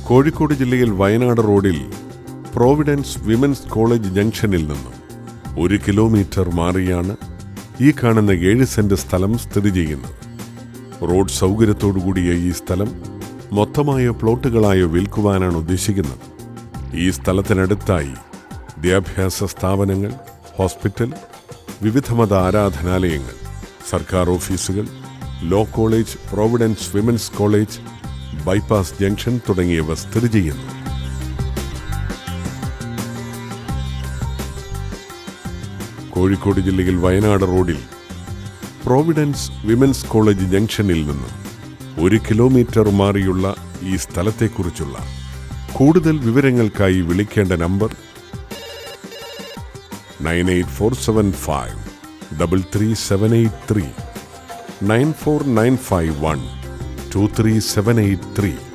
കോഴിക്കോട് ജില്ലയിൽ വയനാട് റോഡിൽ Providence women's college ജംഗ്ഷനിൽ നിന്നും 1 കിലോമീറ്റർ മാറിയാണ് ഈ കാണുന്ന 7 സെന്റ് സ്ഥലം സ്ഥിതി ചെയ്യുന്നത്. റോഡ് സൗകര്യത്തോടുകൂടിയ ഈ സ്ഥലം മൊത്തമായ പ്ലോട്ടുകളായോ വിൽക്കുവാനാണ് ഉദ്ദേശിക്കുന്നത്. ഈ സ്ഥലത്തിനടുത്തായി വിദ്യാഭ്യാസ സ്ഥാപനങ്ങൾ, ഹോസ്പിറ്റൽ, വിവിധ മത ആരാധനാലയങ്ങൾ, സർക്കാർ ഓഫീസുകൾ, law college, Providence women's college, bypass junction തുടങ്ങിയവ സ്ഥിതി ചെയ്യുന്നു. കോഴിക്കോട് ജില്ലയിൽ വയനാട് റോഡിൽ പ്രോവിഡൻസ് വിമൻസ് കോളേജ് ജംഗ്ഷനിൽ നിന്നും 1 കിലോമീറ്റർ മാറിയുള്ള ഈ സ്ഥലത്തെക്കുറിച്ചുള്ള കൂടുതൽ വിവരങ്ങൾക്കായി വിളിക്കേണ്ട നമ്പർ 9847533783 94951 23783.